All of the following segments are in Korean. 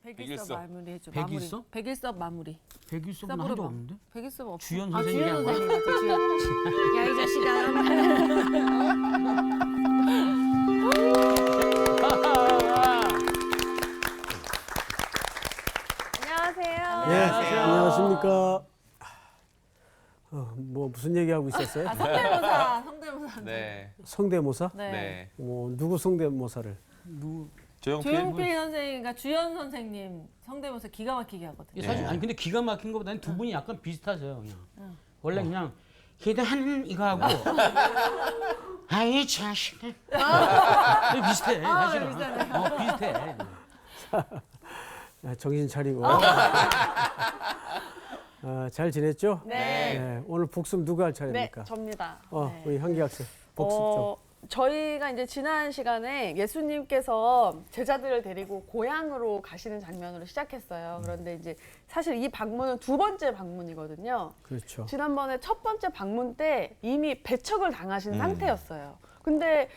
백일섭 마무리 해줘. 백일섭? 백일섭 마무리. 백일섭은 한 적 없는데? 백일섭 없어. 주연 아, 선생님이 주연 한 거야? 선생님 맞지, 주연. 야, 이 자식아. 안녕하세요. 예, 안녕하십니까. 뭐 무슨 얘기하고 있었어요? 아, 성대모사, 성대모사. 네. 성대모사? 네. 네. 누구 성대모사를? 조용필. 조용필 선생님과 주연 선생님 성대모사 기가 막히게 하거든요. 이게 사실 아니 근데 기가 막힌 것보다는 두 분이 약간 비슷하세요 그냥. 원래 그냥 기도하는 이거 하고 아이 자식아 비슷해 사실은. 비슷하네. 비슷해. 정신 차리고. 잘 지냈죠? 네. 오늘 복습 누가 할 네, 차례입니까? 접니다. 네. 우리 한기 학생 복습 좀. 저희가 이제 지난 시간에 예수님께서 제자들을 데리고 고향으로 가시는 장면으로 시작했어요. 그런데 이제 사실 이 방문은 두 번째 방문이거든요. 그렇죠. 지난번에 첫 번째 방문 때 이미 배척을 당하신 상태였어요. 근데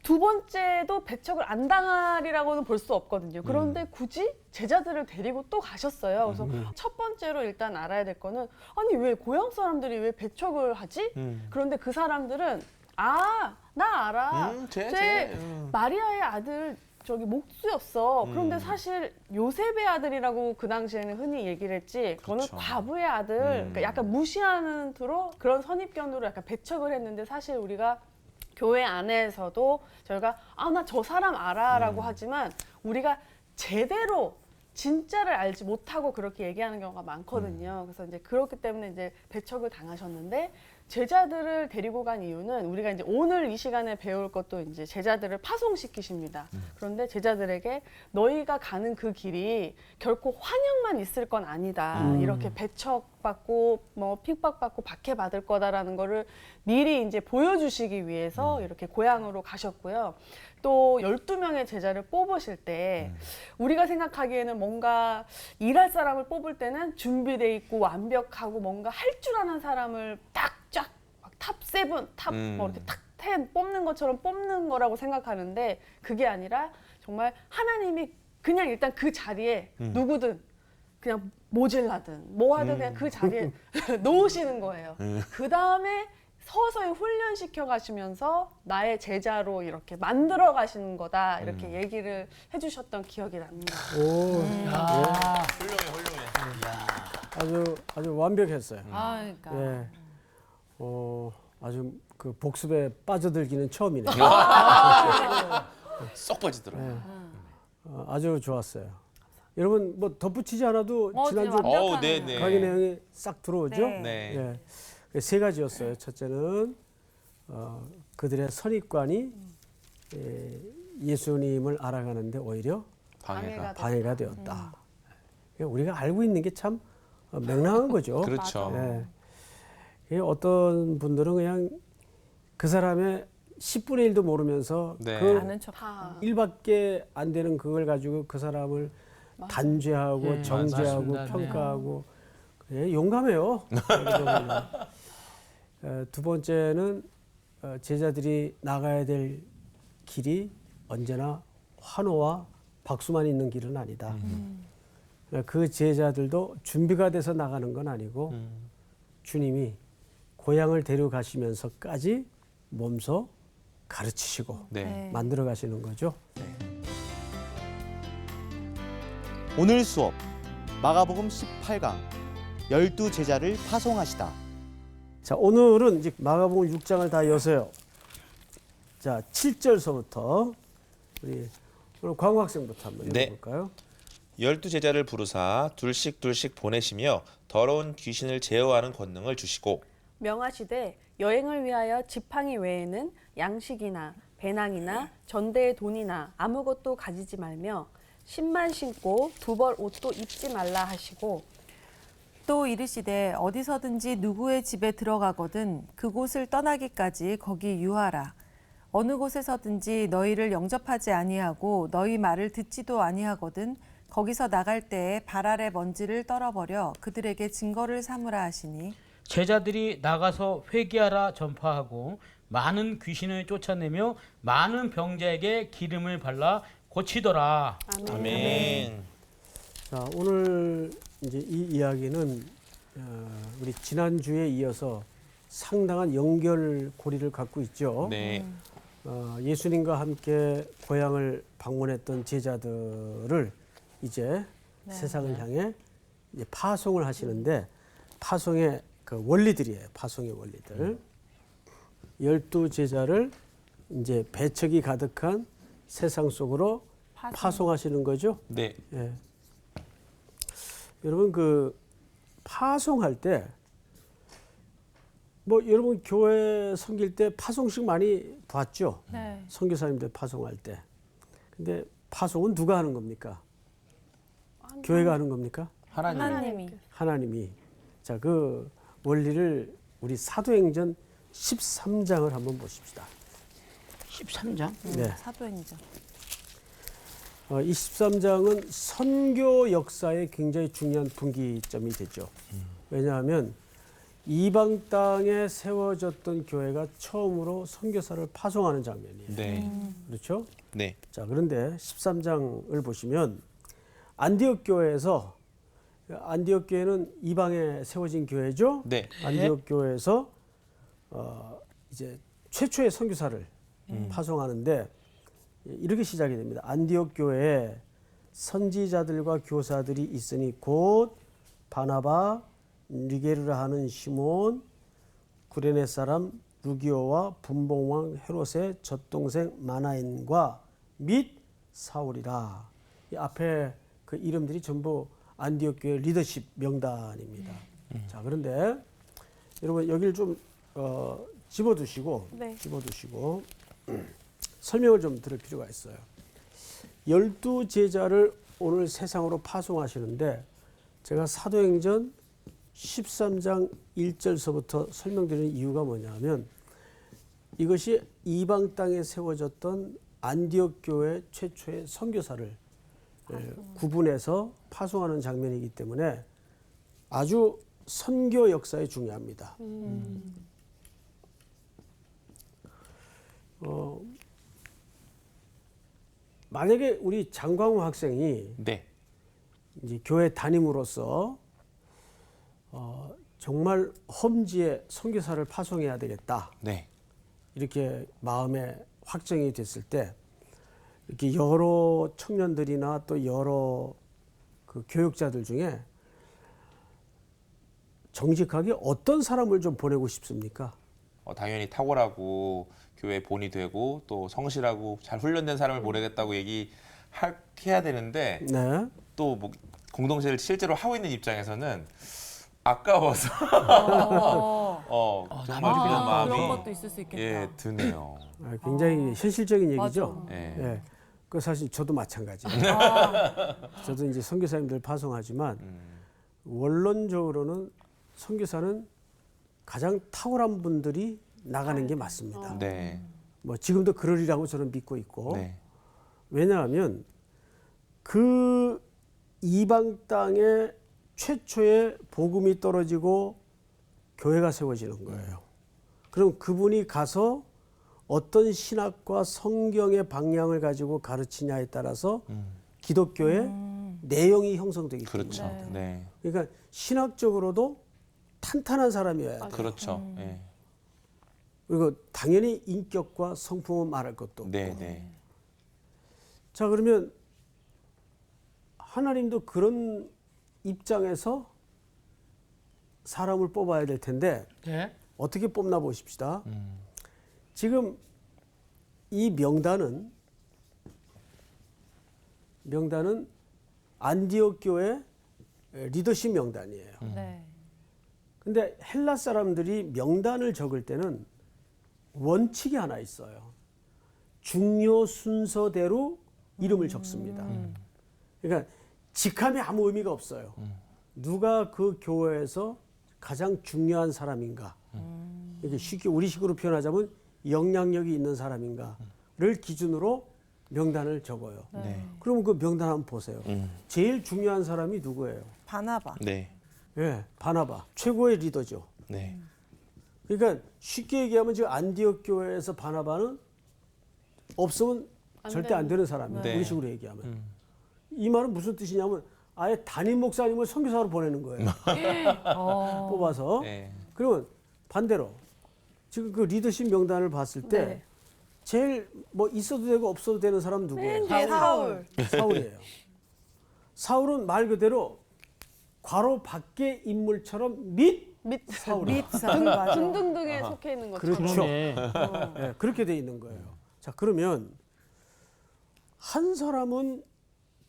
두 번째도 배척을 안 당하리라고는 볼 수 없거든요. 그런데 굳이 제자들을 데리고 또 가셨어요. 그래서 첫 번째로 일단 알아야 될 거는 아니 왜 고향 사람들이 왜 배척을 하지? 그런데 그 사람들은 나 알아. 쟤 마리아의 아들 저기 목수였어. 그런데 사실 요셉의 아들이라고 그 당시에는 흔히 얘기를 했지. 그거는 그쵸. 과부의 아들. 그러니까 약간 무시하는 투로 그런 선입견으로 약간 배척을 했는데 사실 우리가 교회 안에서도 저희가 나 저 사람 알아라고 하지만 우리가 제대로 진짜를 알지 못하고 그렇게 얘기하는 경우가 많거든요. 그래서 이제 그렇기 때문에 이제 배척을 당하셨는데 제자들을 데리고 간 이유는 우리가 이제 오늘 이 시간에 배울 것도 이제 제자들을 파송시키십니다. 그런데 제자들에게 너희가 가는 그 길이 결코 환영만 있을 건 아니다. 이렇게 배척받고 뭐 핍박받고 박해받을 거다라는 거를 미리 이제 보여주시기 위해서 이렇게 고향으로 가셨고요. 또 12명의 제자를 뽑으실 때 우리가 생각하기에는 뭔가 일할 사람을 뽑을 때는 준비돼 있고 완벽하고 뭔가 할 줄 아는 사람을 딱쫙 탑 7, 뭐 이렇게 탁 10 뽑는 것처럼 뽑는 거라고 생각하는데 그게 아니라 정말 하나님이 그냥 일단 그 자리에 누구든 그냥 모질라든 뭐 하든 그냥 그 자리에 놓으시는 거예요. 그 다음에 서서히 훈련시켜 가시면서 나의 제자로 이렇게 만들어 가시는 거다 이렇게 얘기를 해주셨던 기억이 납니다. 아주 완벽했어요. 그러니까. 예. 아주 그 복습에 빠져들기는 처음이네요. 쏙 빠지더라고요. 아주 좋았어요. 여러분 뭐 덧붙이지 않아도 지난주 완벽하네요. 네네. 강의 내용이 싹 들어오죠? 네. 네. 예. 세 가지였어요. 첫째는 그들의 선입관이 예수님을 알아가는데 오히려 방해가 되었다. 우리가 알고 있는 게 참 명랑한 거죠. 그렇죠. 예. 어떤 분들은 그냥 그 사람의 10분의 1도 모르면서 네. 그 아는 척. 다 1밖에 안 되는 그걸 가지고 그 사람을 단죄하고 정죄하고 맞습니다. 평가하고 용감해요. 두 번째는 제자들이 나가야 될 길이 언제나 환호와 박수만 있는 길은 아니다. 그 제자들도 준비가 돼서 나가는 건 아니고 주님이 고향을 데려가시면서까지 몸소 가르치시고 네. 만들어 가시는 거죠. 오늘 수업 마가복음 18강 12제자를 파송하시다. 자, 오늘은 이제 마가복음 6장을 다 여서요. 자, 7절서부터 우리 오늘 광우 학생부터 한번 네. 읽어볼까요? 12제자를 부르사 둘씩 보내시며 더러운 귀신을 제어하는 권능을 주시고 명하시되 여행을 위하여 지팡이 외에는 양식이나 배낭이나 전대의 돈이나 아무것도 가지지 말며 신만 신고 두 벌 옷도 입지 말라 하시고 또 이르시되 어디서든지 누구의 집에 들어가거든 그곳을 떠나기까지 거기 유하라. 어느 곳에서든지 너희를 영접하지 아니하고 너희 말을 듣지도 아니하거든 거기서 나갈 때에 발 아래 먼지를 떨어버려 그들에게 증거를 삼으라 하시니 제자들이 나가서 회개하라 전파하고 많은 귀신을 쫓아내며 많은 병자에게 기름을 발라 고치더라. 아멘. 오늘 이제 이 이야기는 우리 지난주에 이어서 상당한 연결고리를 갖고 있죠. 네. 예수님과 함께 고향을 방문했던 제자들을 이제 세상을 향해 이제 파송을 하시는데 파송의 그 원리들이에요. 파송의 원리들. 12제자를 이제 배척이 가득한 세상 속으로 파송하시는 거죠. 네. 예. 여러분 그 파송할 때 뭐 여러분 교회 섬길 때 파송식 많이 봤죠. 네. 선교사님들 파송할 때. 근데 파송은 누가 하는 겁니까? 교회가 하는 겁니까? 하나님이. 하나님이. 자, 그 원리를 우리 사도행전 13장을 한번 보십시다. 13장? 네. 사도행전. 이 13장은 선교 역사에 굉장히 중요한 분기점이 되죠. 왜냐하면 이방 땅에 세워졌던 교회가 처음으로 선교사를 파송하는 장면이에요. 네. 그렇죠? 네. 자, 그런데 13장을 보시면 안디옥 교회에서 안디옥 교회는 이방에 세워진 교회죠. 네. 안디옥 교회에서 이제 최초의 선교사를 파송하는데 이렇게 시작이 됩니다. 안디옥 교회에 선지자들과 교사들이 있으니 곧 바나바, 니게르라 하는 시몬, 구레네 사람 루기오와 분봉왕 헤롯의 젖동생 마나인과 및 사울이라. 이 앞에 그 이름들이 전부 안디옥 교회 리더십 명단입니다. 자, 그런데 여러분 여기를 좀 집어두시고 네. 집어두시고 설명을 좀 들을 필요가 있어요. 12제자를 오늘 세상으로 파송하시는데 제가 사도행전 13장 1절서부터 설명드리는 이유가 뭐냐면 이것이 이방 땅에 세워졌던 안디옥 교회 최초의 선교사를 구분해서 파송하는 장면이기 때문에 아주 선교 역사에 중요합니다. 만약에 우리 장광호 학생이 네. 이제 교회 담임으로서 정말 험지에 선교사를 파송해야 되겠다. 네. 이렇게 마음에 확정이 됐을 때 이렇게 여러 청년들이나 또 여러 그 교육자들 중에 정직하게 어떤 사람을 좀 보내고 싶습니까? 당연히 탁월하고 교회 본이 되고 또 성실하고 잘 훈련된 사람을 보내겠다고 얘기해야 되는데 네. 또 뭐 공동체를 실제로 하고 있는 입장에서는 아까워서 정말 그런 그런 마음이 것도 있을 수 있겠다. 예 드네요. 굉장히 현실적인 얘기죠. 맞아. 예. 예. 그 사실 저도 마찬가지예요. 저도 이제 선교사님들 파송하지만 원론적으로는 선교사는 가장 탁월한 분들이 나가는 게 맞습니다. 네. 뭐 지금도 그러리라고 저는 믿고 있고 네. 왜냐하면 그 이방 땅에 최초의 복음이 떨어지고 교회가 세워지는 거예요. 그럼 그분이 가서 어떤 신학과 성경의 방향을 가지고 가르치냐에 따라서 기독교의 내용이 형성되기 때문에 그렇죠. 네. 그러니까 신학적으로도 탄탄한 사람이어야 돼요. 그렇죠. 예. 그리고 당연히 인격과 성품은 말할 것도 없고. 네, 네. 자, 그러면 하나님도 그런 입장에서 사람을 뽑아야 될 텐데 네. 어떻게 뽑나 보십시다. 지금 이 명단은 안디옥 교회 리더십 명단이에요. 네. 근데 헬라 사람들이 명단을 적을 때는 원칙이 하나 있어요. 중요 순서대로 이름을 적습니다. 그러니까 직함이 아무 의미가 없어요. 누가 그 교회에서 가장 중요한 사람인가. 이렇게 쉽게 우리식으로 표현하자면 영향력이 있는 사람인가를 기준으로 명단을 적어요. 네. 그러면 그 명단 한번 보세요. 제일 중요한 사람이 누구예요? 바나바. 네. 예, 바나바. 최고의 리더죠. 네. 그러니까 쉽게 얘기하면 지금 안디옥 교회에서 바나바는 없으면 절대 안 되는 사람이에요. 네. 우리식으로 얘기하면. 이 말은 무슨 뜻이냐면 아예 담임 목사님을 선교사로 보내는 거예요. 뽑아서. 네. 그러면 반대로 지금 그 리더십 명단을 봤을 때 네. 제일 뭐 있어도 되고 없어도 되는 사람 누구예요? 네, 사울. 사울이에요. 사울은 말 그대로 괄호 밖의 인물처럼 및 밑 사울. 밑 사람 맞아. 등등등에 속해 있는 것처럼. 그렇죠. 그러네. 예, 그렇게 돼 있는 거예요. 자, 그러면 한 사람은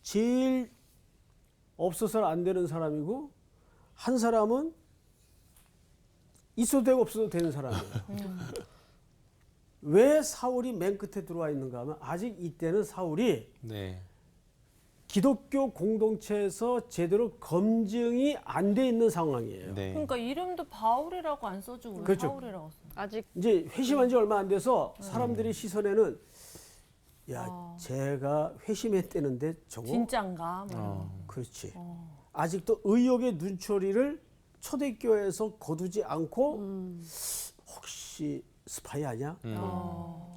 제일 없어서는 안 되는 사람이고 한 사람은 있어도 되고 없어도 되는 사람이에요. 왜 사울이 맨 끝에 들어와 있는가 하면 아직 이때는 사울이 네. 기독교 공동체에서 제대로 검증이 안 돼 있는 상황이에요. 네. 그러니까 이름도 바울이라고 안 써주고 왜 그렇죠. 사울이라고 써? 아직 이제 회심한 지 얼마 안 돼서 사람들의 시선에는 야, 제가 회심했다는데 저거 진짠가? 뭐. 그렇지. 아직도 의혹의 눈초리를 초대교회에서 거두지 않고 혹시 스파이 아니야?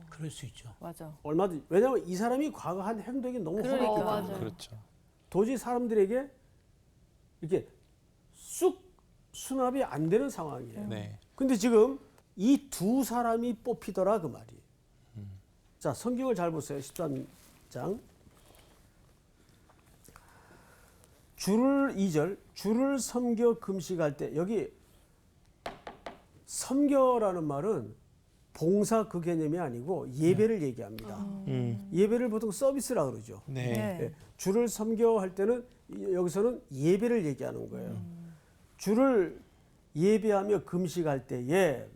그럴 수 있죠. 맞아. 얼마든지. 왜냐하면 이 사람이 과거 한 행동이 너무 그러니까. 험했기 맞아요. 때문에 그렇죠. 도저히 사람들에게 이렇게 쑥 수납이 안 되는 상황이에요. 네. 근데 지금 이 두 사람이 뽑히더라 그 말이에요. 자, 성경을 잘 보세요. 13장. 주를 2절 주를 섬겨 금식할 때 여기 섬겨라는 말은 봉사 그 개념이 아니고 예배를 얘기합니다. 예배를 보통 서비스라 그러죠. 네. 예, 주를 섬겨 할 때는 여기서는 예배를 얘기하는 거예요. 주를 예배하며 금식할 때에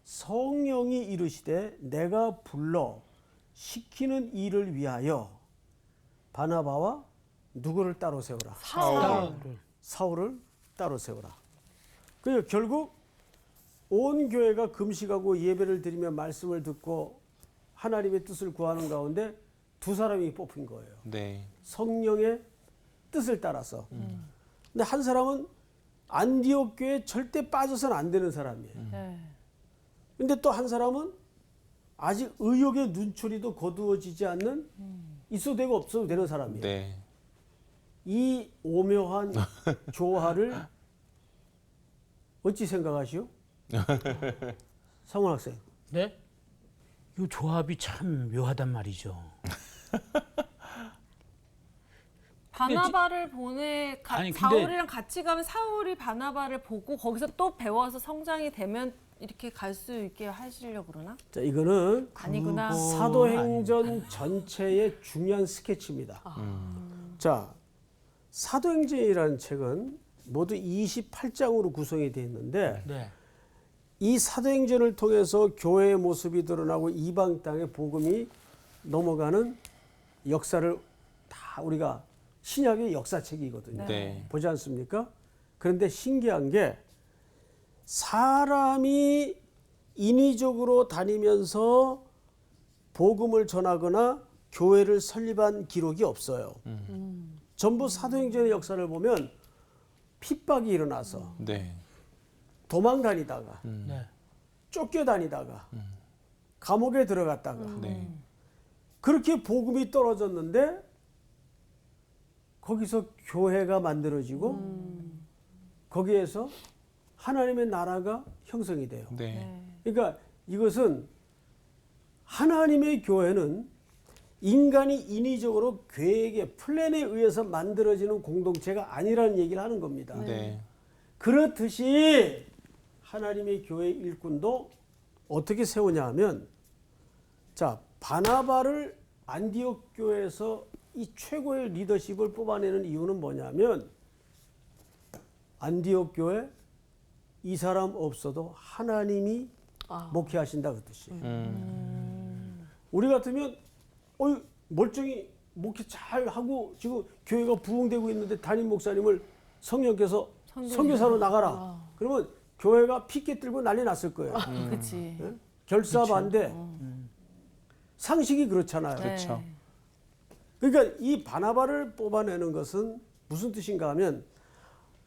성령이 이르시되 내가 불러 시키는 일을 위하여 바나바와 누구를 따로 세우라. 사울을 따로 세우라. 그래서 결국 온 교회가 금식하고 예배를 드리며 말씀을 듣고 하나님의 뜻을 구하는 가운데 두 사람이 뽑힌 거예요. 네. 성령의 뜻을 따라서. 근데 한 사람은 안디옥 교회에 절대 빠져서는 안 되는 사람이에요. 네. 근데 또 한 사람은 아직 의욕의 눈초리도 거두어지지 않는 있어도 되고 없어도 되는 사람이에요. 네. 이 오묘한 조화를 어찌 생각하시오? 상원 학생. 네? 이 조합이 참 묘하단 말이죠. 바나바를 아니, 근데- 사울이랑 같이 가면 사울이 바나바를 보고 거기서 또 배워서 성장이 되면 이렇게 갈 수 있게 하시려고 그러나? 자, 이거는 아니구나. 사도행전 전체의 중요한 스케치입니다. 자, 사도행전이라는 책은 모두 28장으로 구성이 되어 있는데 네. 이 사도행전을 통해서 교회의 모습이 드러나고 이방 땅에 복음이 넘어가는 역사를 다 우리가 신약의 역사책이거든요. 네. 보지 않습니까? 그런데 신기한 게 사람이 인위적으로 다니면서 복음을 전하거나 교회를 설립한 기록이 없어요. 전부 사도행전의 역사를 보면 핍박이 일어나서 네. 도망 다니다가 네. 쫓겨다니다가 감옥에 들어갔다가 네. 그렇게 복음이 떨어졌는데 거기서 교회가 만들어지고 거기에서 하나님의 나라가 형성이 돼요. 네. 그러니까 이것은 하나님의 교회는 인간이 인위적으로 계획의 플랜에 의해서 만들어지는 공동체가 아니라는 얘기를 하는 겁니다. 네. 그렇듯이 하나님의 교회 일꾼도 어떻게 세우냐 하면 자, 바나바를 안디옥 교회에서 이 최고의 리더십을 뽑아내는 이유는 뭐냐면 안디옥 교회 이 사람 없어도 하나님이 목회하신다 그 뜻이에요. 우리 같으면 멀쩡히 목회 잘 하고 지금 교회가 부흥되고 있는데 담임 목사님을 성령께서 선교사로 나가라. 그러면 교회가 피켓 들고 난리 났을 거예요. 그렇지. 예? 결사 반대. 상식이 그렇잖아요. 그렇죠. 그러니까 이 바나바를 뽑아내는 것은 무슨 뜻인가 하면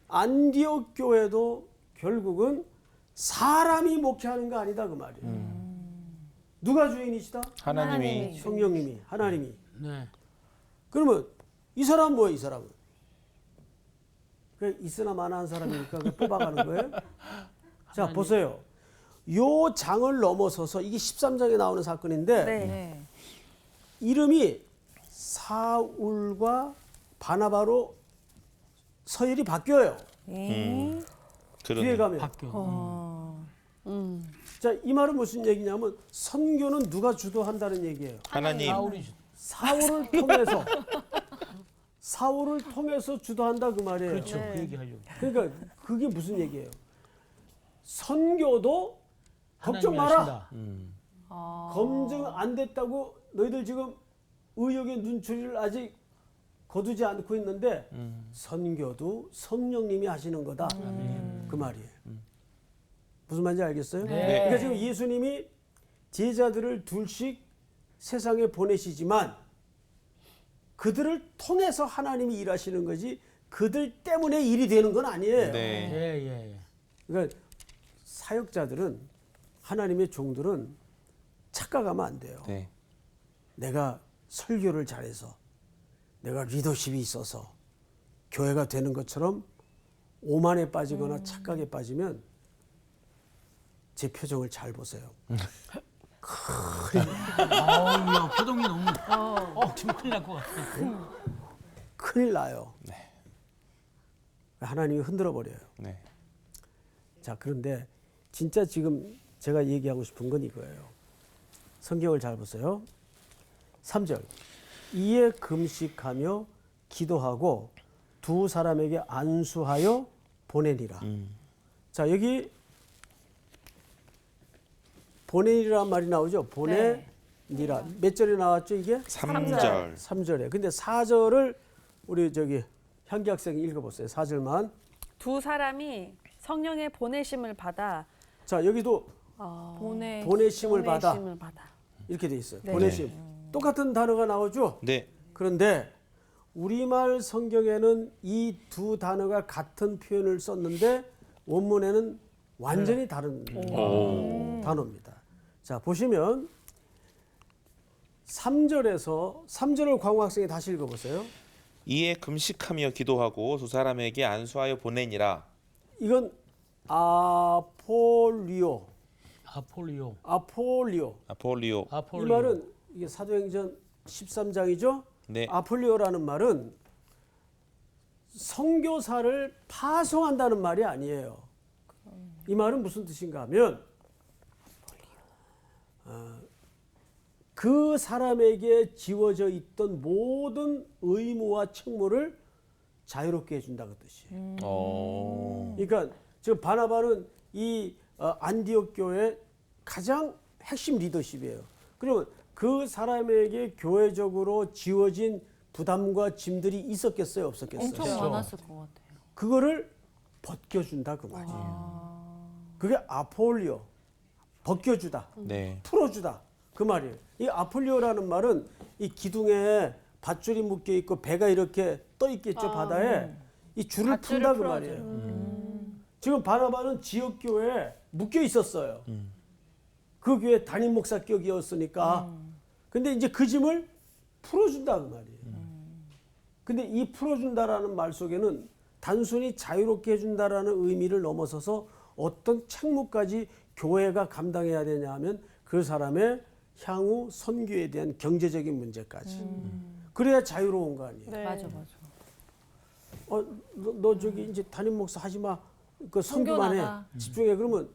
안디옥 교회도 결국은 사람이 목회하는 거 아니다 그 말이에요. 누가 주인이시다? 그 있으나 마나한 사람이니까 그 뽑아가는 거예요. 자 보세요. 요 장을 넘어서서 이게 13장에 나오는 사건인데 네. 이름이 사울과 바나바로 서열이 바뀌어요. 뒤에 그러네. 가면. 바뀌어. 자, 이 말은 무슨 얘기냐면 선교는 누가 주도한다는 얘기예요. 하나님. 사울을 통해서 주도한다 그 말이에요. 그렇죠. 그 얘기 하려고. 그러니까 그게 무슨 얘기예요? 선교도 걱정 하나님이 마라. 하신다. 검증 안 됐다고 너희들 지금 의혹의 눈초리를 아직 거두지 않고 있는데 선교도 성령님이 하시는 거다. 그 말이에요. 무슨 말인지 알겠어요? 네. 그러니까 지금 예수님이 제자들을 둘씩 세상에 보내시지만 그들을 통해서 하나님이 일하시는 거지 그들 때문에 일이 되는 건 아니에요. 네. 예. 그러니까 사역자들은 하나님의 종들은 착각하면 안 돼요. 네. 내가 설교를 잘해서 내가 리더십이 있어서 교회가 되는 것처럼 오만에 빠지거나 착각에 빠지면 제 표정을 잘 보세요. 야, 표정이 너무 지금 큰일 날 것 같아. 큰일 나요. 네. 하나님이 흔들어 버려요. 네. 자, 그런데 진짜 지금 제가 얘기하고 싶은 건 이거예요. 성경을 잘 보세요. 3절. 이에 금식하며 기도하고 두 사람에게 안수하여 보내니라. 자, 여기 보내니라는 말이 나오죠. 보내니라. 몇 절에 나왔죠, 이게? 3절. 3절에. 근데 4절을 우리 저기 향기 학생이 읽어보세요. 4절만. 두 사람이 성령의 보내심을 받아 자, 여기도 보내심을 받아. 이렇게 돼 있어요. 네. 보내심. 똑같은 단어가 나오죠. 네. 그런데 우리말 성경에는 이 두 단어가 같은 표현을 썼는데 원문에는 완전히 다른 단어입니다. 자, 보시면 3절을 광우 학생이 다시 읽어보세요. 이에 금식하며 기도하고 두 사람에게 안수하여 보내니라. 이건 아폴리오. 아폴리오. 이 말은 이게 사도행전 13장이죠. 네. 아폴리오라는 말은 선교사를 파송한다는 말이 아니에요. 이 말은 무슨 뜻인가 하면 그 사람에게 지워져 있던 모든 의무와 책무를 자유롭게 해준다 그 뜻이에요. 그러니까 지금 바나바는 이 안디옥 교회 가장 핵심 리더십이에요. 그러면 그 사람에게 교회적으로 지워진 부담과 짐들이 있었겠어요, 없었겠어요? 엄청 많았을 것 같아요. 그거를 벗겨준다 그 말이에요. 그게 아폴리오, 벗겨주다, 네. 풀어주다 그 말이에요. 이 아폴리오라는 말은 이 기둥에 밧줄이 묶여 있고 배가 이렇게 떠 있겠죠 바다에 이 줄을 푼다 그 말이에요. 지금 바나바는 지역 교회에 묶여 있었어요. 그 교회 담임 목사격이었으니까. 근데 이제 그 짐을 풀어준다 그 말이에요. 근데 이 풀어준다라는 말 속에는 단순히 자유롭게 해준다라는 의미를 넘어서서 어떤 책무까지 교회가 감당해야 되냐 하면 그 사람의 향후 선교에 대한 경제적인 문제까지. 그래야 자유로운 거 아니에요. 네. 맞아. 너 저기 이제 담임 목사 하지 마. 그 선교만 해. 나가. 집중해. 그러면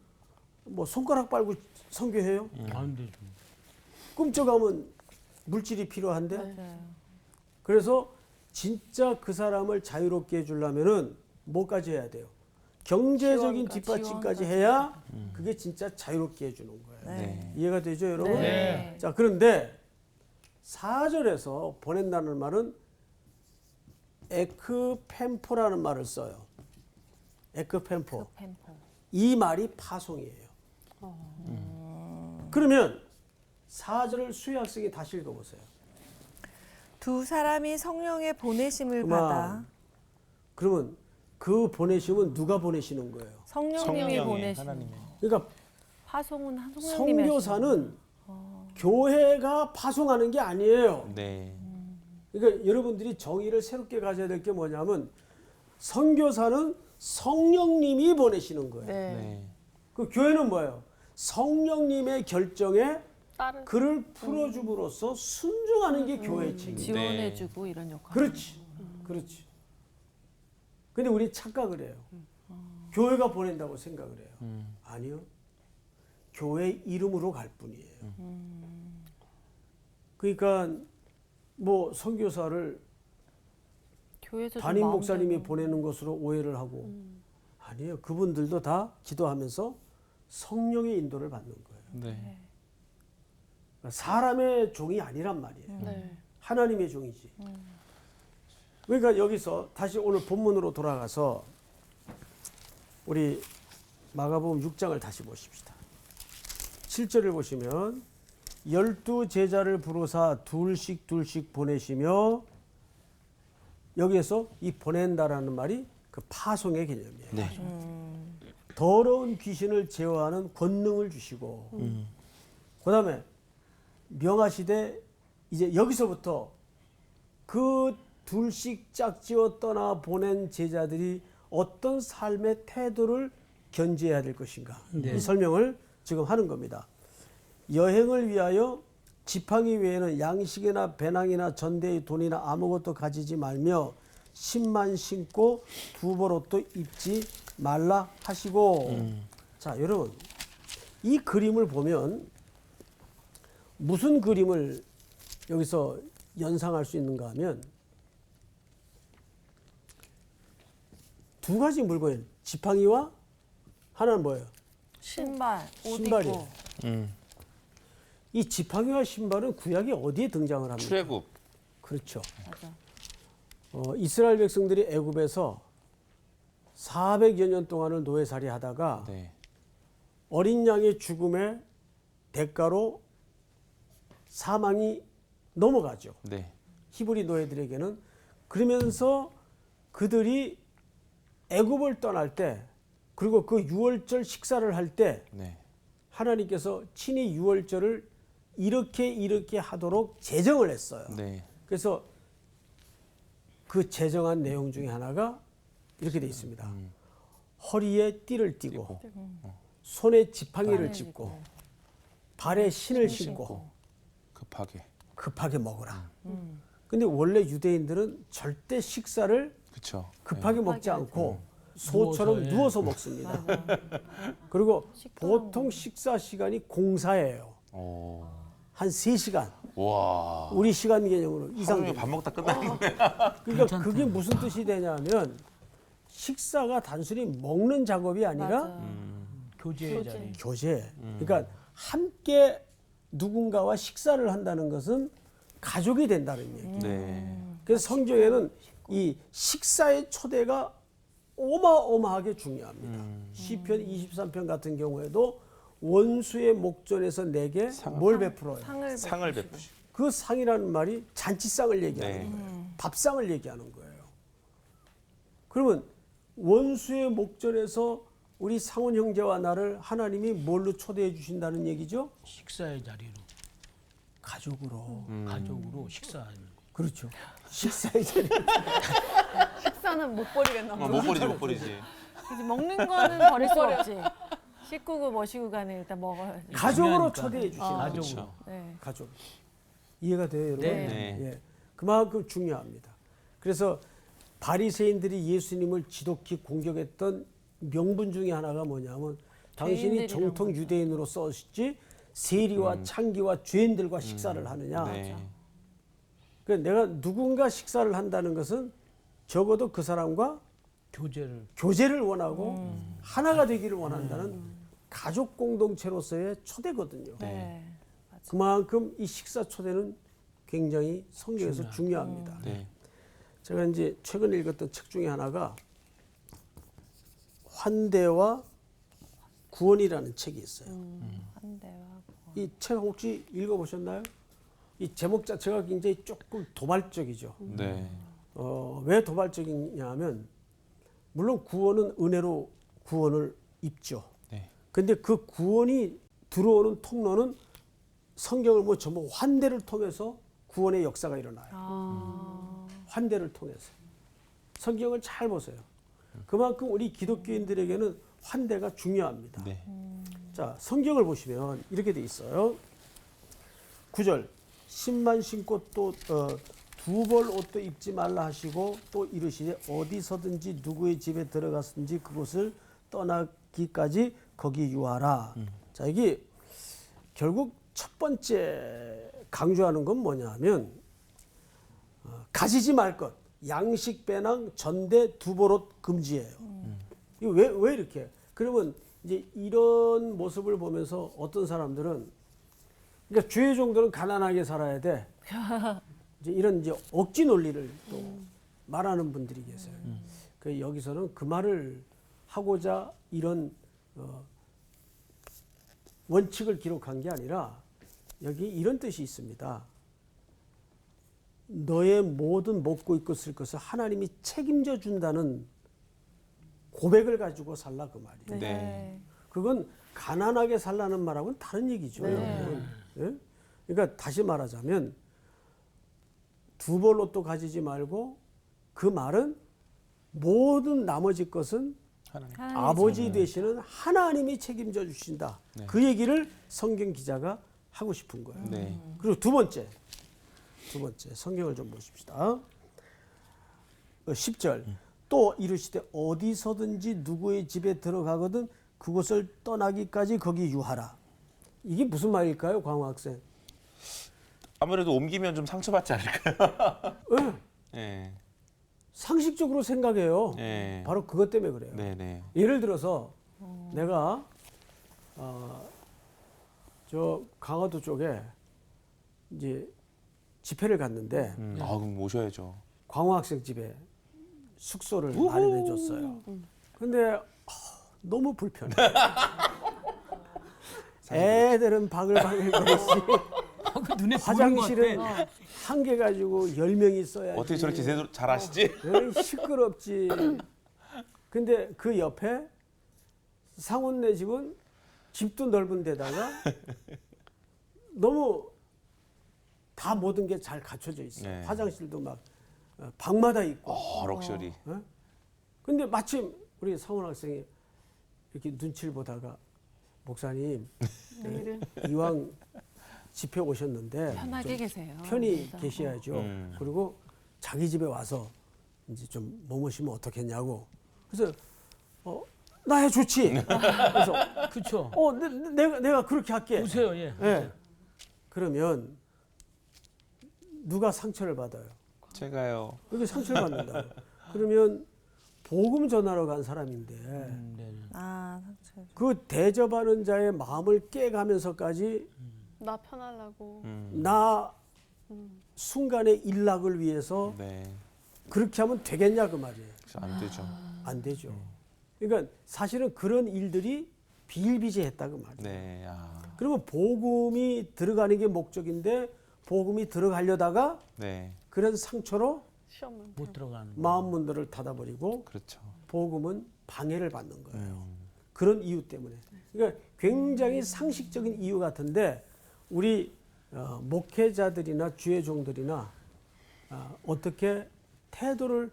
뭐 손가락 빨고 선교해요? 안 되죠. 꿈쩍하면 물질이 필요한데. 맞아요. 그래서 진짜 그 사람을 자유롭게 해주려면은 뭐까지 해야 돼요? 경제적인 뒷받침까지 해야 그게 진짜 자유롭게 해주는 거예요. 네. 이해가 되죠, 여러분? 네. 자, 그런데 4절에서 보낸다는 말은 에크펜포라는 말을 써요. 에크펜포. 이 말이 파송이에요. 그러면 4절을 수혜 학생이 다시 읽어보세요. 두 사람이 성령의 보내심을 그만. 받아 그러면 그 보내심은 누가 보내시는 거예요? 성령님이 성령이 보내시는 하나님이. 거예요. 그러니까 파송은 성령님이 하시는 선교사는 교회가 파송하는 게 아니에요. 네. 그러니까 여러분들이 정의를 새롭게 가져야 될 게 뭐냐면 선교사는 성령님이 보내시는 거예요. 네. 네. 그 교회는 뭐예요? 성령님의 결정에 다른 그를 풀어줌으로써 순종하는 게 교회의 책임이에요. 지원해주고 이런 역할. 그렇지. 그렇지. 근데 우리 착각을 해요. 교회가 보낸다고 생각을 해요. 아니요. 교회 이름으로 갈 뿐이에요. 그러니까 뭐 선교사를 교회에서 담임 목사님이 보내는 것으로 오해를 하고 아니에요. 그분들도 다 기도하면서 성령의 인도를 받는 거예요. 네. 그러니까 사람의 종이 아니란 말이에요. 네. 하나님의 종이지. 그러니까 여기서 다시 오늘 본문으로 돌아가서 우리 마가복음 6장을 다시 보십시다. 7절을 보시면 12제자를 부르사 둘씩 보내시며 여기에서 이 보낸다라는 말이 그 파송의 개념이에요. 네. 더러운 귀신을 제어하는 권능을 주시고 그다음에 명하시되 이제 여기서부터 그 둘씩 짝지어 떠나 보낸 제자들이 어떤 삶의 태도를 견지해야 될 것인가 이 설명을 지금 하는 겁니다. 여행을 위하여 지팡이 외에는 양식이나 배낭이나 전대의 돈이나 아무것도 가지지 말며 신만 신고 두벌옷도 입지 말라 하시고 자 여러분 이 그림을 보면 무슨 그림을 여기서 연상할 수 있는가 하면 두 가지 물건이에요. 지팡이와 하나는 뭐예요? 신발, 옷 신발이에요. 입고. 이 지팡이와 신발은 구약에 어디에 등장을 합니까? 출애굽. 그렇죠. 맞아. 이스라엘 백성들이 애굽에서 400여 년 동안을 노예살이 하다가 네. 어린 양의 죽음의 대가로 사망이 넘어가죠. 네. 히브리 노예들에게는. 그러면서 그들이 애굽을 떠날 때 그리고 그 유월절 식사를 할 때 네. 하나님께서 친히 유월절을 이렇게 하도록 제정을 했어요. 네. 그래서 그 제정한 내용 중에 하나가 이렇게 돼 있습니다. 허리에 띠를 띠고 손에 지팡이를 짚고 발에 신을 신고 급하게 먹어라. 근데 원래 유대인들은 절대 식사를 그렇죠. 급하게 먹지 않고 소처럼 누워서, 예. 누워서 먹습니다. 그리고 식도락 보통 식사 시간이 공사예요. 오. 한 3시간. 와. 우리 시간 개념으로 이상. 하루에 밥 먹다 끝나는데. 그러니까 그게 무슨 뜻이 되냐면 식사가 단순히 먹는 작업이 아니라 맞아. 교제의 자리. 교제. 그러니까 함께 누군가와 식사를 한다는 것은 가족이 된다는 얘기. 네. 그래서 성경에는 이 식사의 초대가 어마어마하게 중요합니다. 시편 23편 같은 경우에도 원수의 목전에서 내게 뭘 베풀어요? 상을 베푸시. 그 상이라는 말이 잔치상을 얘기하는 네. 거예요. 밥상을 얘기하는 거예요. 그러면 원수의 목전에서 우리 상훈 형제와 나를 하나님이 뭘로 초대해 주신다는 얘기죠? 식사의 자리로 가족으로. 가족으로 식사하는 거. 그렇죠. 식사의 자리. 식사는 못 버리겠나 봐. 못 버리지. 그치, 먹는 거는 버릴 수 없지. 식구고 뭐시고 간에 일단 먹어야 돼. 가족으로 중요하니까. 초대해 주시는 거죠. 가족으로. 네. 가족. 이해가 돼요, 여러분? 네. 네. 예. 그만큼 중요합니다. 그래서 바리새인들이 예수님을 지독히 공격했던 명분 중에 하나가 뭐냐면 당신이 죄인들이란 정통 거죠. 유대인으로 썼지 세리와 창기와 죄인들과 식사를 하느냐. 네. 그러니까 내가 누군가 식사를 한다는 것은 적어도 그 사람과 교제를 원하고 하나가 되기를 원한다는 가족 공동체로서의 초대거든요. 네. 그만큼 이 식사 초대는 굉장히 성경에서 중요합니다. 네. 제가 이제 최근 읽었던 책 중에 하나가 환대와 구원이라는 책이 있어요. 한대와 이 책 혹시 읽어보셨나요? 이 제목 자체가 굉장히 조금 도발적이죠. 네. 왜 도발적이냐면 물론 구원은 은혜로 구원을 입죠. 네. 근데 그 구원이 들어오는 통로는 성경을 뭐 전부 환대를 통해서 구원의 역사가 일어나요. 환대를 통해서. 성경을 잘 보세요. 그만큼 우리 기독교인들에게는 환대가 중요합니다. 네. 자, 성경을 보시면 이렇게 돼 있어요. 9절, 신만 신고 또 두 벌 옷도 입지 말라 하시고 또 이르시되 어디서든지 누구의 집에 들어갔든지 그곳을 떠나기까지 거기 유하라. 자, 이게 결국 첫 번째 강조하는 건 뭐냐면 가지지 말 것, 양식 배낭 전대 두 벌 옷 금지예요. 이거 왜 이렇게? 그러면 이제 이런 모습을 보면서 어떤 사람들은 그러니까 주의 종들은 가난하게 살아야 돼. 이제 이런 이제 억지 논리를 또 말하는 분들이 계세요. 그 여기서는 그 말을 하고자 이런 원칙을 기록한 게 아니라 여기 이런 뜻이 있습니다. 너의 모든 먹고 입고 쓸 것을 하나님이 책임져 준다는 고백을 가지고 살라 그 말이에요. 네. 그건 가난하게 살라는 말하고는 다른 얘기죠. 네. 예? 그러니까 다시 말하자면 두 벌 옷도 가지지 말고 그 말은 모든 나머지 것은 하나님. 아버지 되시는 하나님이 책임져 주신다. 네. 그 얘기를 성경 기자가 하고 싶은 거예요. 네. 그리고 두 번째 성경을 좀 보십시다. 10절 또 이르시되 어디서든지 누구의 집에 들어가거든 그곳을 떠나기까지 거기 유하라. 이게 무슨 말일까요, 광호 학생? 아무래도 옮기면 좀 상처받지 않을까요? 네. 상식적으로 생각해요. 네. 바로 그것 때문에 그래요. 네, 네. 예를 들어서 내가 저 강화도 쪽에 이제 집회를 갔는데 아, 그럼 모셔야죠. 광호 학생 집에 숙소를 마련해 줬어요. 근데 너무 불편해. 애들은 바글바글거리지. 그 눈에 보이는 것 화장실은 같아. 한 개 가지고 10명이 써야지. 어떻게 저렇게 제대로 잘 아시지? 에이, 시끄럽지. 근데 그 옆에 상훈네 집은 집도 넓은 데다가 너무 다 모든 게 잘 갖춰져 있어요. 네. 화장실도 막 방마다 있고. 럭셔리. 근데 마침 우리 상훈 학생이 이렇게 눈치를 보다가 목사님 이왕 집회 오셨는데 편하게 계세요. 편히 계셔야죠. 그리고 자기 집에 와서 이제 좀 머무시면 어떻겠냐고. 그래서 나야 좋지. 그래서 그렇죠. 내가 그렇게 할게. 보세요, 예. 예. 그러면 누가 상처를 받아요? 제가요. 여기 상처를 받는다. 그러면 복음 전하러 간 사람인데 네. 아, 상처. 그 대접하는 자의 마음을 깨가면서까지 나 편하려고. 나 순간의 일락을 위해서 네. 그렇게 하면 되겠냐 그 말이에요. 그래서 안 되죠. 안 되죠. 그러니까 사실은 그런 일들이 비일비재했다 그 말이에요. 네. 아. 그러면 복음이 들어가는 게 목적인데 복음이 들어가려다가 네. 그런 상처로 시험은 못 들어가는 거. 마음 문들을 닫아버리고 그렇죠. 복음은 방해를 받는 거예요. 그런 이유 때문에. 그러니까 굉장히 상식적인 이유 같은데 우리 목회자들이나 주의 종들이나 어떻게 태도를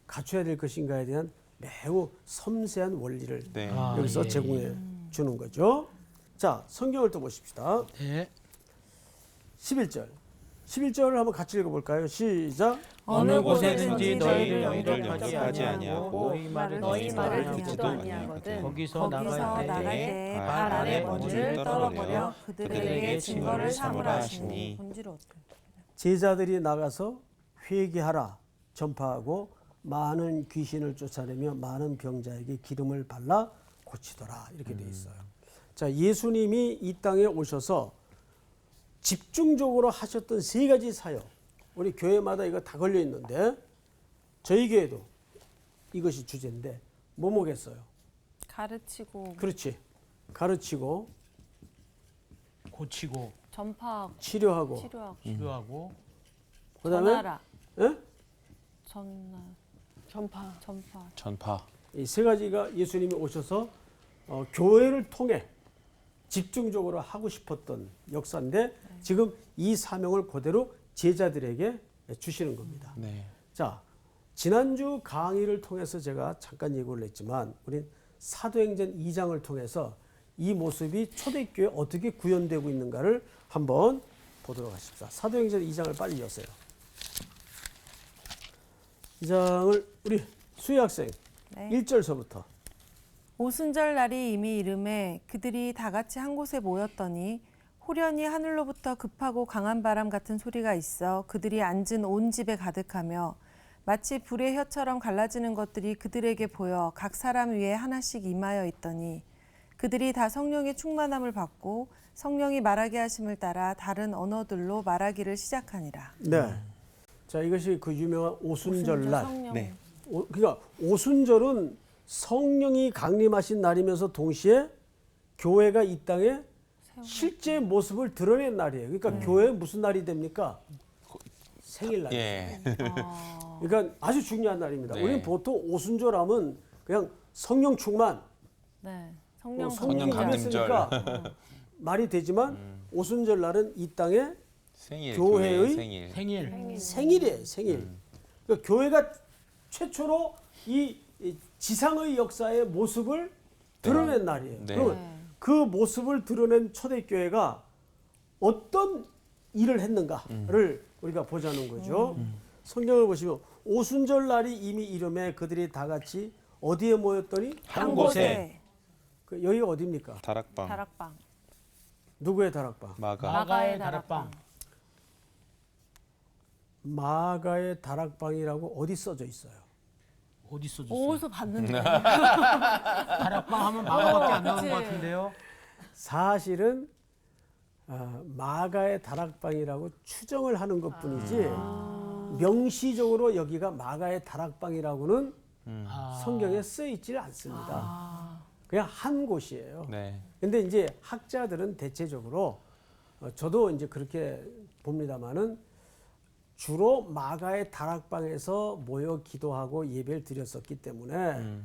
갖춰야 될 것인가에 대한 매우 섬세한 원리를 네. 아, 여기서 예, 제공해 주는 거죠. 자, 성경을 또 보십시다. 네. 11절. 11절을 한번 같이 읽어볼까요? 시작. 어느 곳에든지 너희를 너희를 영접하지 영접하지 아니하고 아니하고 너희 말을 듣지도 듣지도 아니하거든. 거기서 나갈 나갈 때에 때 발 발 아래 아래 먼지를 떨어버려 그들에게 그들에게 증거를 증거를 삼으라 하시니. 하시니 본지로 제자들이 나가서 회개하라 전파하고 많은 귀신을 쫓아내며 많은 병자에게 기름을 발라 고치더라 이렇게 돼 있어요. 자, 예수님이 이 땅에 오셔서 집중적으로 하셨던 세 가지 사역. 우리 교회마다 이거 다 걸려 있는데 저희 교회도 이것이 주제인데 뭐겠어요? 가르치고 그렇지. 가르치고 고치고 전파하고 치료하고 치료하고 치료하고 그다음에 전하라 예? 전파. 전파. 이 세 가지가 예수님이 오셔서 교회를 통해 집중적으로 하고 싶었던 역사인데 지금 이 사명을 그대로 제자들에게 주시는 겁니다. 네. 자, 지난주 강의를 통해서 제가 잠깐 예고를 했지만 우리 사도행전 2장을 통해서 이 모습이 초대교회에 어떻게 구현되고 있는가를 한번 보도록 하십시다. 사도행전 2장을 빨리 여세요. 2장을 우리 수희 학생 네. 1절서부터. 오순절 날이 이미 이름에 그들이 다 같이 한 곳에 모였더니 호련히 하늘로부터 급하고 강한 바람 같은 소리가 있어 그들이 앉은 온 집에 가득하며 마치 불의 혀처럼 갈라지는 것들이 그들에게 보여 각 사람 위에 하나씩 임하여 있더니 그들이 다 성령의 충만함을 받고 성령이 말하게 하심을 따라 다른 언어들로 말하기를 시작하니라. 네. 자, 이것이 그 유명한 오순절날. 성령. 네. 그러니까 오순절은 성령이 강림하신 날이면서 동시에 교회가 이 땅에 실제 모습을 드러낸 날이에요. 그러니까 교회 무슨 날이 됩니까? 생일날. 예. 그러니까 아주 중요한 날입니다. 네. 우리는 보통 오순절하면 그냥 성령 충만, 네. 성령 성령 감림절. 감했으니까 말이 되지만 오순절 날은 이 땅에 생일, 교회의 교회의 생일. 생일. 생일이에요, 생일. 그러니까 교회가 최초로 이 지상의 역사의 모습을 드러낸 날이에요. 네. 그러면 그 모습을 드러낸 초대교회가 어떤 일을 했는가를 우리가 보자는 거죠. 성경을 보시면 오순절 날이 이미 이름에 그들이 다 같이 어디에 모였더니 한 곳에. 그 여기가 어디입니까? 다락방. 다락방. 누구의 다락방? 마가. 마가의 다락방. 마가의 다락방이라고 어디 써져 있어요? 어디 써줬어요? 어디서 봤는데? 다락방 하면 마가밖에 안 나오는 그치. 것 같은데요. 사실은 마가의 다락방이라고 추정을 하는 것뿐이지 명시적으로 여기가 마가의 다락방이라고는 성경에 쓰여 있지를 않습니다. 그냥 한 곳이에요. 네. 근데 이제 학자들은 대체적으로 저도 이제 그렇게 봅니다만은 주로 마가의 다락방에서 모여 기도하고 예배를 드렸었기 때문에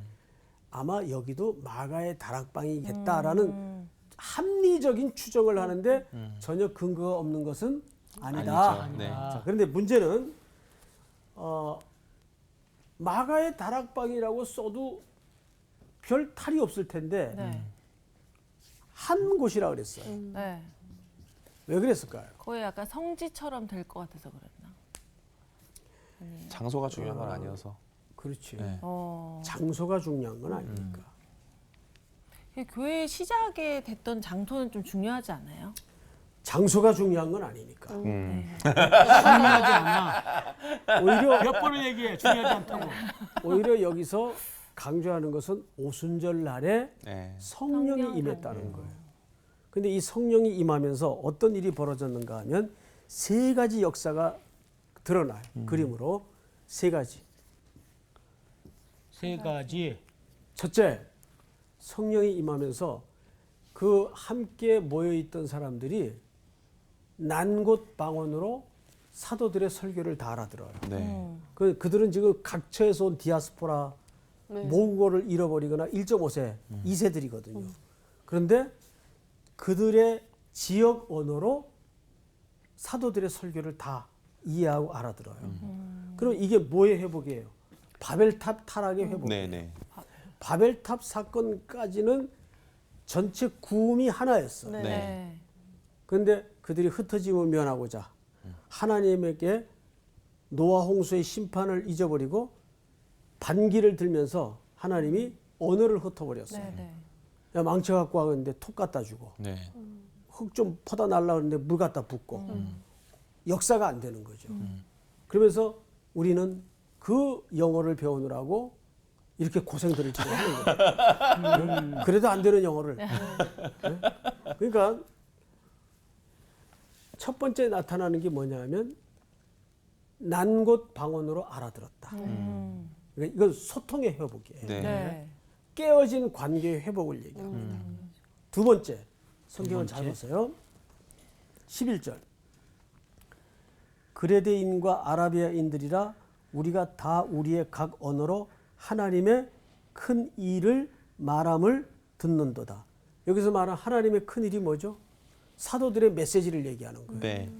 아마 여기도 마가의 다락방이겠다라는 합리적인 추정을 하는데 전혀 근거가 없는 것은 아니다. 아니죠. 네. 자, 그런데 문제는 마가의 다락방이라고 써도 별 탈이 없을 텐데 네. 한 곳이라 그랬어요. 네. 왜 그랬을까요? 거의 약간 성지처럼 될 것 같아서 그랬나? 장소가 중요한 건 아니어서. 그렇지. 네. 장소가 중요한 건 아니니까. 교회의 시작에 됐던 장소는 좀 중요하지 않아요? 장소가 중요한 건 아니니까. 중요하지 않아. 오히려 몇 번을 얘기해. 중요하지 않다고. 오히려 여기서 강조하는 것은 오순절 날에 네. 성령이 성령 임했다는 거예요. 근데 이 성령이 임하면서 어떤 일이 벌어졌는가 하면 세 가지 역사가 드러나요. 그림으로 세 가지. 세 가지. 첫째, 성령이 임하면서 그 함께 모여있던 사람들이 난곳 방언으로 사도들의 설교를 다 알아들어요. 네. 그들은 지금 각처에서 온 디아스포라 네. 모국어를 잃어버리거나 1.5세, 2세들이거든요. 그런데 그들의 지역 언어로 사도들의 설교를 다 이해하고 알아들어요. 그럼 이게 뭐의 회복이에요? 바벨탑 타락의 회복이에요. 네, 네. 바벨탑 사건까지는 전체 구음이 하나였어요. 네. 네. 그런데 그들이 흩어짐을 면하고자 하나님에게 노아 홍수의 심판을 잊어버리고 반기를 들면서 하나님이 언어를 흩어버렸어요. 네. 야, 망쳐 갖고 와 그랬는데 톡 갖다 주고 네. 흙 좀 퍼다 날라 그랬는데 물 갖다 붓고 역사가 안 되는 거죠. 그러면서 우리는 그 영어를 배우느라고 이렇게 고생들을 지금 하는 거예요. 그래도 안 되는 영어를. 네? 그러니까 첫 번째 나타나는 게 뭐냐면 난곳 방언으로 알아들었다. 그러니까 이건 소통의 회복이에요. 네. 네. 깨어진 관계의 회복을 얘기합니다. 두 번째, 성경을 두 잘 번째. 보세요. 11절. 그레데인과 아라비아인들이라 우리가 다 우리의 각 언어로 하나님의 큰 일을 말함을 듣는도다. 여기서 말한 하나님의 큰 일이 뭐죠? 사도들의 메시지를 얘기하는 거예요. 네.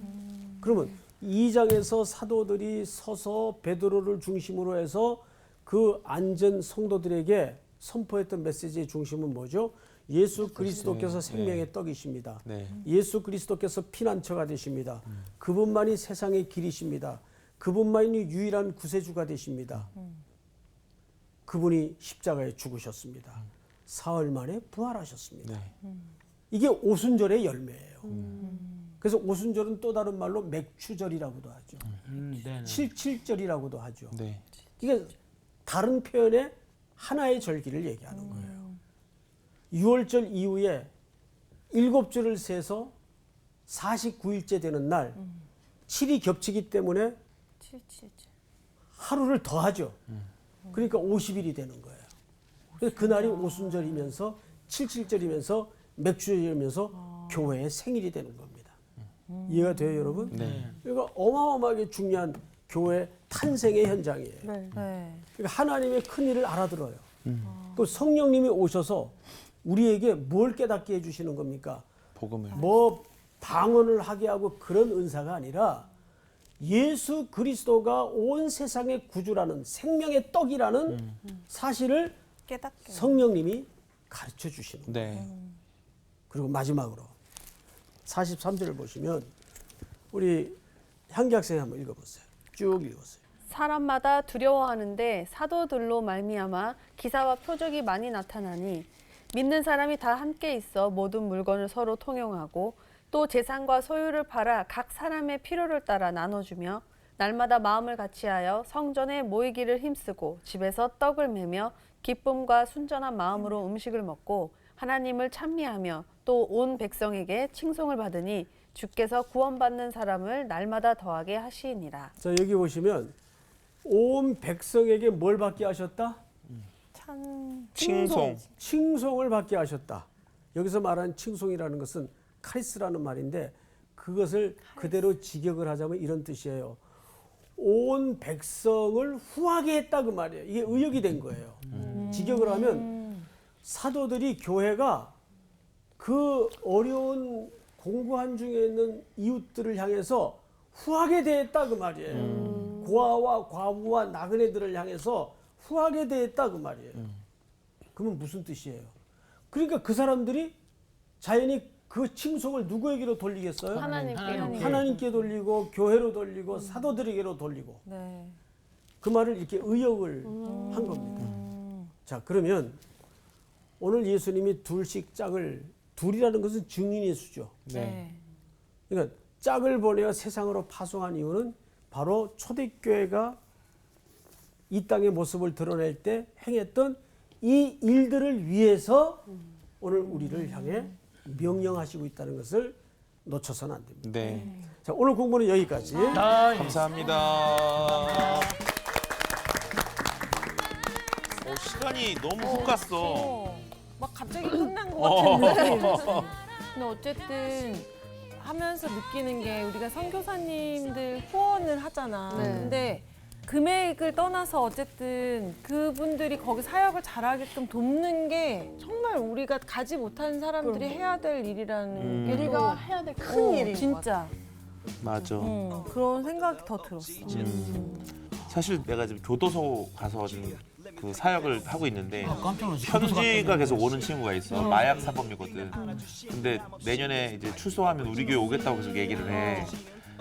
그러면 2장에서 사도들이 서서 베드로를 중심으로 해서 그 안전 성도들에게 선포했던 메시지의 중심은 뭐죠? 예수 그리스도께서 생명의 떡이십니다. 네. 예수 그리스도께서 피난처가 되십니다. 그분만이 세상의 길이십니다. 그분만이 유일한 구세주가 되십니다. 그분이 십자가에 죽으셨습니다. 사흘 만에 부활하셨습니다. 네. 이게 오순절의 열매예요. 그래서 오순절은 또 다른 말로 맥추절이라고도 하죠. 네. 칠칠절이라고도 하죠. 네. 이게 다른 표현의 하나의 절기를 얘기하는 거예요. 6월절 이후에 7주를 세서 49일째 되는 날 7이 겹치기 때문에 하루를 더 하죠. 그러니까 50일이 되는 거예요. 그래서 그날이 오순절이면서 칠칠절이면서 맥주절이면서 교회의 생일이 되는 겁니다. 이해가 돼요, 여러분? 네. 그러니까 어마어마하게 중요한 교회 탄생의 현장이에요. 네. 그러니까 하나님의 큰 일을 알아들어요. 그 성령님이 오셔서 우리에게 뭘 깨닫게 해주시는 겁니까? 복음을. 뭐 방언을 하게 하고 그런 은사가 아니라 예수 그리스도가 온 세상의 구주라는 생명의 떡이라는 사실을 깨닫게. 성령님이 가르쳐 주시는 거예요. 네. 그리고 마지막으로 43절을 보시면 우리 향기 학생이 한번 읽어보세요. 쭉 읽었어요. 사람마다 두려워하는데 사도들로 말미암아 기사와 표적이 많이 나타나니 믿는 사람이 다 함께 있어 모든 물건을 서로 통용하고 또 재산과 소유를 팔아 각 사람의 필요를 따라 나눠주며 날마다 마음을 같이하여 성전에 모이기를 힘쓰고 집에서 떡을 매며 기쁨과 순전한 마음으로 음식을 먹고 하나님을 찬미하며 또 온 백성에게 칭송을 받으니 주께서 구원받는 사람을 날마다 더하게 하시니라. 자, 여기 보시면 온 백성에게 뭘 받게 하셨다? 칭송. 칭송을 받게 하셨다. 여기서 말하는 칭송이라는 것은 카리스라는 말인데 그것을 그대로 직역을 하자면 이런 뜻이에요. 온 백성을 후하게 했다 그 말이에요. 이게 의역이 된 거예요. 직역을 하면 사도들이 교회가 그 어려운 공고한 중에 있는 이웃들을 향해서 후하게 대했다 그 말이에요. 고아와 과부와 나그네들을 향해서 후하게 대했다 그 말이에요. 그러면 무슨 뜻이에요? 그러니까 그 사람들이 자연히 그 칭송을 누구에게로 돌리겠어요? 하나님께 돌리고 교회로 돌리고 사도들에게로 돌리고 네. 그 말을 이렇게 의역을 한 겁니다. 자, 그러면 오늘 예수님이 둘씩 짝을 둘이라는 것은 증인의 수죠. 네. 그러니까 짝을 보내어 세상으로 파송한 이유는 바로 초대교회가 이 땅의 모습을 드러낼 때 행했던 이 일들을 위해서 오늘 우리를 향해 명령하시고 있다는 것을 놓쳐서는 안 됩니다. 네. 자, 오늘 공부는 여기까지. 감사합니다. 시간이 너무 훅 갔어. 막 갑자기 끝난 것 같은 느낌. 근데 어쨌든 하면서 느끼는 게 우리가 선교사님들 후원을 하잖아. 네. 근데 금액을 떠나서 어쨌든 그분들이 거기 사역을 잘하게끔 돕는 게 정말 우리가 가지 못한 사람들이 해야 될 일이라는 게 우리가 해야 될 큰 일인 것 진짜 맞아. 그런 생각이 더 들었어. 사실 내가 지금 교도소 가서 지금 그 사역을 하고 있는데 깜짝 놀랐어. 현지가 계속 오는 친구가 있어. 마약 사범이거든. 근데 내년에 이제 출소하면 우리 교회 오겠다고 계속 얘기를 해.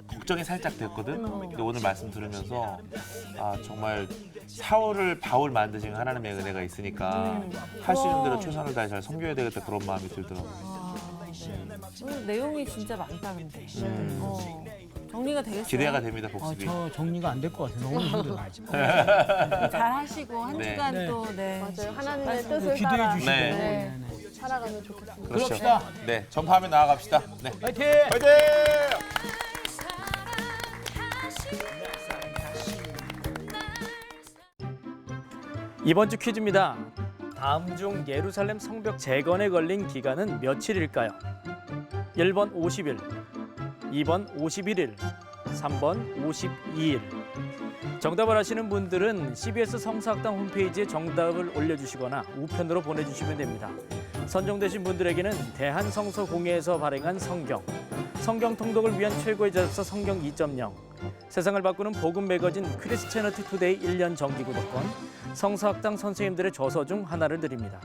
걱정이 살짝 됐거든. 근데 오늘 말씀 들으면서 아 정말 사울을 바울 만드신 하나님의 은혜가 있으니까 할 수 있는 대로 최선을 다해 잘 섬겨야 되겠다 그런 마음이 들더라고. 오늘 내용이 진짜 많다 근데. 정리가 되겠어요. 기대가 됩니다 복습이. 저 정리가 안 될 것 같아. 너무 힘들어. 잘 하시고 한 네. 주간 네. 또 네. 맞아요. 하나님의 뜻을 기도해 따라 주시고. 네. 네. 네. 살아가면 좋겠습니다. 그렇죠. 그럽시다. 네, 전파하며 나아갑시다. 네. 화이팅! 화이팅! 이번 주 퀴즈입니다. 다음 중 예루살렘 성벽 재건에 걸린 기간은 며칠일까요? 1번 50일, 2번 51일, 3번 52일. 정답을 아시는 분들은 CBS 성사학당 홈페이지에 정답을 올려주시거나 우편으로 보내주시면 됩니다. 선정되신 분들에게는 대한성서공회에서 발행한 성경 통독을 위한 최고의 자습서 성경 2.0, 세상을 바꾸는 복음 매거진 크리스채너티 투데이 1년 정기 구독권, 성서학당 선생님들의 저서 중 하나를 드립니다.